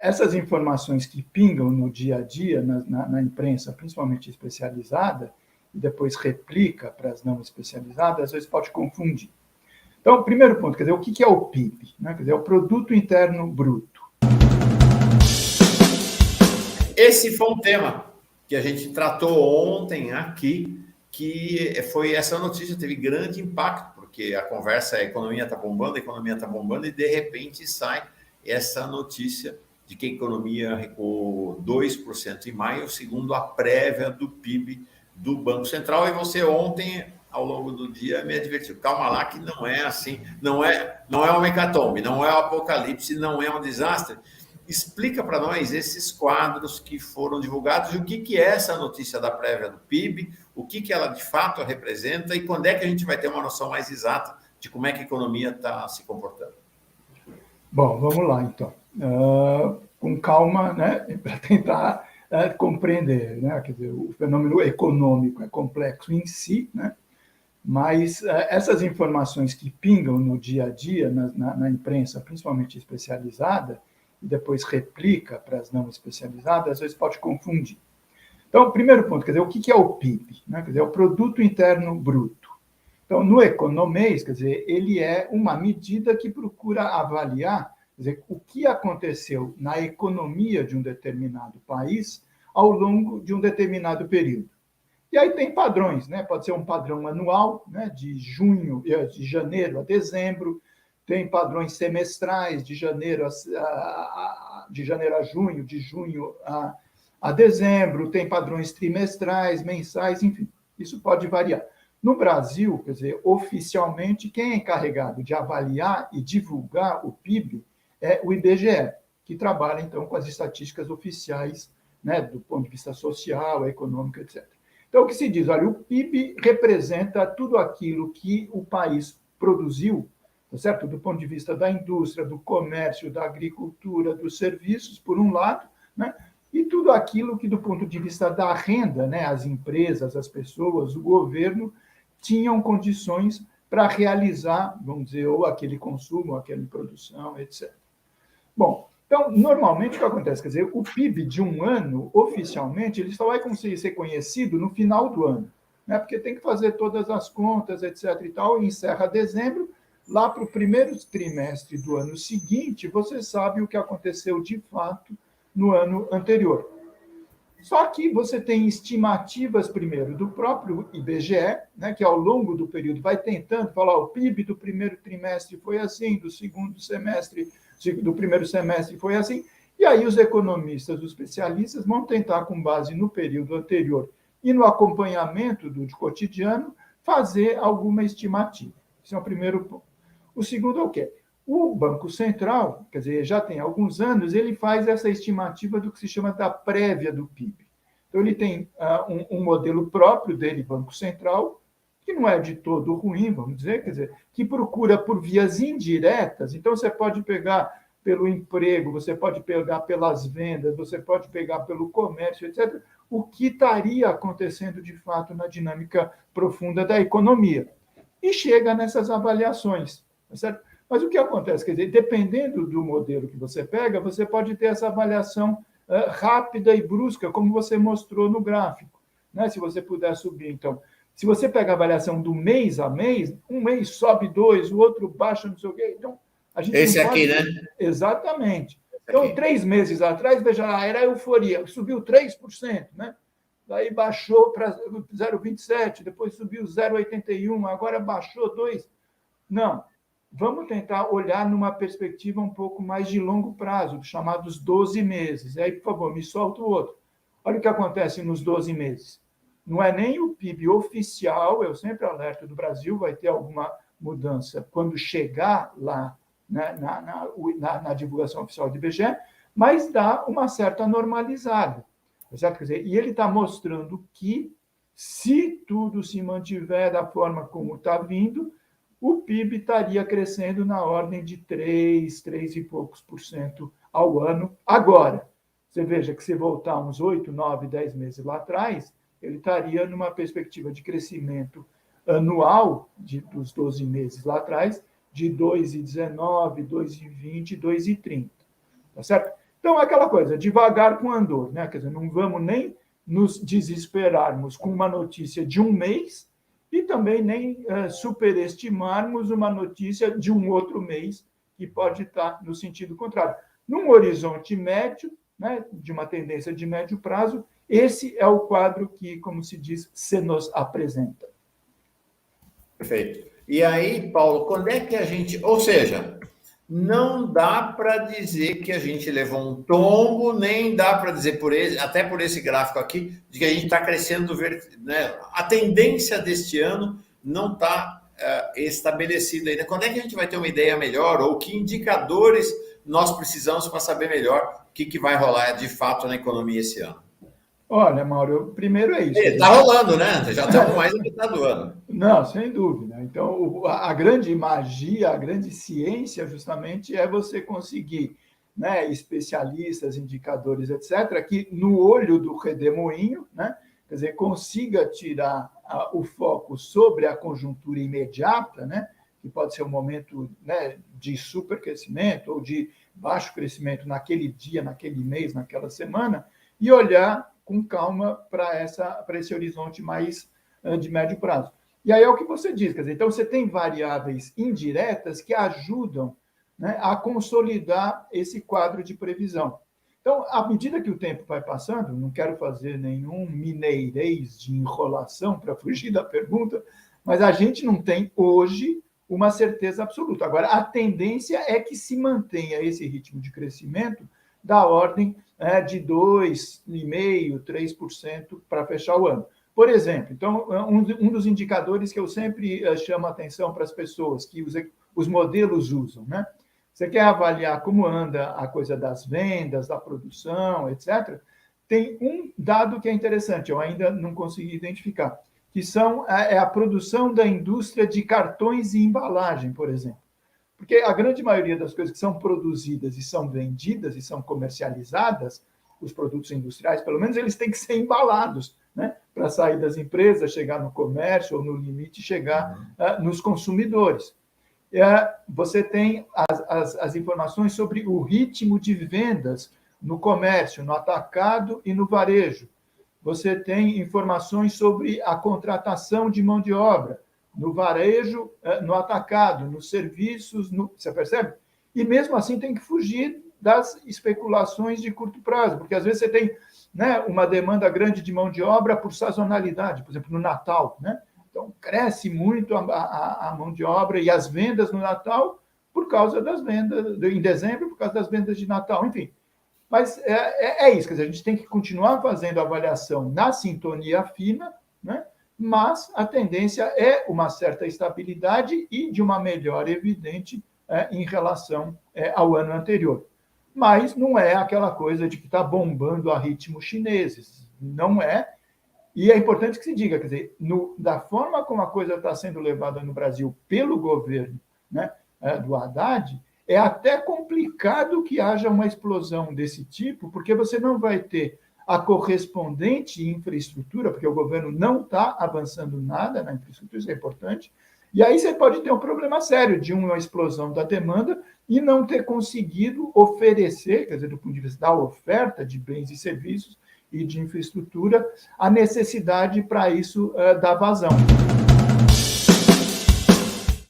essas informações que pingam no dia a dia, na imprensa, principalmente especializada, e depois replica para as não especializadas, às vezes pode confundir. Então, primeiro ponto, quer dizer, o que é o PIB? Né? Quer dizer, é o Produto Interno Bruto. Esse foi um tema que a gente tratou ontem aqui, que foi essa notícia, teve grande impacto, porque a conversa, a economia está bombando, e de repente sai essa notícia de que a economia recuou 2% em maio, segundo a prévia do PIB do Banco Central, e você ontem, ao longo do dia, me advertiu, calma lá que não é assim, não é uma hecatombe, não é um apocalipse, não é um desastre. Explica para nós esses quadros que foram divulgados e o que é essa notícia da prévia do PIB, o que ela de fato representa e quando é que a gente vai ter uma noção mais exata de como é que a economia está se comportando. Bom, vamos lá, então. Com calma, né, para tentar compreender, né? Quer dizer, o fenômeno econômico é complexo em si, né? Mas essas informações que pingam no dia a dia, na imprensa, principalmente especializada, e depois replica para as não especializadas, às vezes pode confundir. Então, primeiro ponto, quer dizer, o que é o PIB? Né? Quer dizer, é o Produto Interno Bruto. Então, no economês, quer dizer, ele é uma medida que procura avaliar, quer dizer, o que aconteceu na economia de um determinado país ao longo de um determinado período. E aí tem padrões, né? Pode ser um padrão anual, né? De janeiro a dezembro, tem padrões semestrais de janeiro a junho, de junho a dezembro, tem padrões trimestrais, mensais, enfim, isso pode variar. No Brasil, quer dizer, oficialmente, quem é encarregado de avaliar e divulgar o PIB é o IBGE, que trabalha, então, com as estatísticas oficiais, né, do ponto de vista social, econômico, etc. Então, o que se diz? Olha, o PIB representa tudo aquilo que o país produziu, tá certo? Do ponto de vista da indústria, do comércio, da agricultura, dos serviços, por um lado, né? E tudo aquilo que, do ponto de vista da renda, né, as empresas, as pessoas, o governo, tinham condições para realizar, vamos dizer, ou aquele consumo, ou aquela produção, etc. Bom, então, normalmente o que acontece? Quer dizer, o PIB de um ano, oficialmente, ele só vai conseguir ser conhecido no final do ano, né? Porque tem que fazer todas as contas, etc. e tal, e encerra dezembro. Lá para o primeiro trimestre do ano seguinte, você sabe o que aconteceu de fato no ano anterior. Só que você tem estimativas, primeiro, do próprio IBGE, né, que ao longo do período vai tentando falar o PIB do primeiro trimestre foi assim, do segundo semestre, do primeiro semestre foi assim, e aí os economistas, os especialistas, vão tentar, com base no período anterior e no acompanhamento do cotidiano, fazer alguma estimativa. Esse é o primeiro ponto. O segundo é o quê? O Banco Central, quer dizer, já tem alguns anos, ele faz essa estimativa do que se chama da prévia do PIB. Então, ele tem um modelo próprio dele, Banco Central, que não é de todo ruim, vamos dizer, quer dizer, que procura por vias indiretas. Então, você pode pegar pelo emprego, você pode pegar pelas vendas, você pode pegar pelo comércio, etc., o que estaria acontecendo de fato na dinâmica profunda da economia. E chega nessas avaliações, tá certo? Mas o que acontece? Quer dizer, dependendo do modelo que você pega, você pode ter essa avaliação rápida e brusca, como você mostrou no gráfico, né? Se você puder subir. Então, se você pega a avaliação do mês a mês, um mês sobe 2, o outro baixa, não sei o quê. Então, a gente esse não pode... aqui, né? Exatamente. Então, 3 meses atrás, veja lá, era euforia, subiu 3%, né? Daí baixou para 0,27, depois subiu 0,81, agora baixou 2%. Não. Vamos tentar olhar numa perspectiva um pouco mais de longo prazo, chamados 12 meses. E aí, por favor, me solta o outro. Olha o que acontece nos 12 meses. Não é nem o PIB oficial, eu sempre alerto do Brasil, vai ter alguma mudança quando chegar lá, né, na divulgação oficial do IBGE, mas dá uma certa normalizada. Certo? Quer dizer, e ele está mostrando que, se tudo se mantiver da forma como está vindo, o PIB estaria crescendo na ordem de 3 e poucos por cento ao ano. Agora, você veja que se voltar uns 8, 9, 10 meses lá atrás, ele estaria numa perspectiva de crescimento anual dos 12 meses lá atrás, de 2,19, 2,20, 2,30. Tá certo? Então, é aquela coisa, devagar com andor, né? Quer dizer, não vamos nem nos desesperarmos com uma notícia de um mês e também nem superestimarmos uma notícia de um outro mês que pode estar no sentido contrário. Num horizonte médio, né, de uma tendência de médio prazo, esse é o quadro que, como se diz, se nos apresenta. Perfeito. E aí, Paulo, quando é que a gente... Ou seja, não dá para dizer que a gente levou um tombo, nem dá para dizer, até por esse gráfico aqui, de que a gente está crescendo, né? A tendência deste ano não está estabelecida ainda. Quando é que a gente vai ter uma ideia melhor, ou que indicadores nós precisamos para saber melhor o que vai rolar de fato na economia esse ano? Olha, Mauro, primeiro é isso. Está rolando, né? Já estamos mais da metade do ano. Não, sem dúvida. Então, a grande magia, a grande ciência, justamente, é você conseguir, né, especialistas, indicadores, etc., que no olho do redemoinho, né, quer dizer, consiga tirar o foco sobre a conjuntura imediata, né, que pode ser um momento, né, de supercrescimento ou de baixo crescimento naquele dia, naquele mês, naquela semana, e olhar com calma para esse horizonte mais de médio prazo. E aí é o que você diz, quer dizer, então você tem variáveis indiretas que ajudam, né, a consolidar esse quadro de previsão. Então, à medida que o tempo vai passando, não quero fazer nenhum mineirês de enrolação para fugir da pergunta, mas a gente não tem hoje uma certeza absoluta. Agora, a tendência é que se mantenha esse ritmo de crescimento da ordem de 2,5%, 3% para fechar o ano. Por exemplo, então, um dos indicadores que eu sempre chamo a atenção para as pessoas que os modelos usam, né? Você quer avaliar como anda a coisa das vendas, da produção, etc. Tem um dado que é interessante, eu ainda não consegui identificar, que é a produção da indústria de cartões e embalagem, por exemplo. Porque a grande maioria das coisas que são produzidas e são vendidas e são comercializadas, os produtos industriais, pelo menos, eles têm que ser embalados, né, para sair das empresas, chegar no comércio ou, no limite, chegar nos consumidores. Você tem as informações sobre o ritmo de vendas no comércio, no atacado e no varejo. Você tem informações sobre a contratação de mão de obra, no varejo, no atacado, nos serviços, você percebe? E mesmo assim tem que fugir das especulações de curto prazo, porque às vezes você tem, né, uma demanda grande de mão de obra por sazonalidade, por exemplo, no Natal, né? Então, cresce muito a mão de obra e as vendas no Natal por causa das vendas, em dezembro, por causa das vendas de Natal, enfim. Mas é isso, quer dizer, a gente tem que continuar fazendo a avaliação na sintonia fina, né? Mas a tendência é uma certa estabilidade e de uma melhora evidente em relação ao ano anterior. Mas não é aquela coisa de que está bombando a ritmos chineses. Não é. E é importante que se diga, quer dizer, da forma como a coisa está sendo levada no Brasil pelo governo, né, do Haddad, é até complicado que haja uma explosão desse tipo, porque você não vai ter a correspondente infraestrutura, porque o governo não está avançando nada na infraestrutura, isso é importante, e aí você pode ter um problema sério de uma explosão da demanda e não ter conseguido oferecer, quer dizer, do ponto de vista da oferta de bens e serviços e de infraestrutura, a necessidade para isso dar vazão.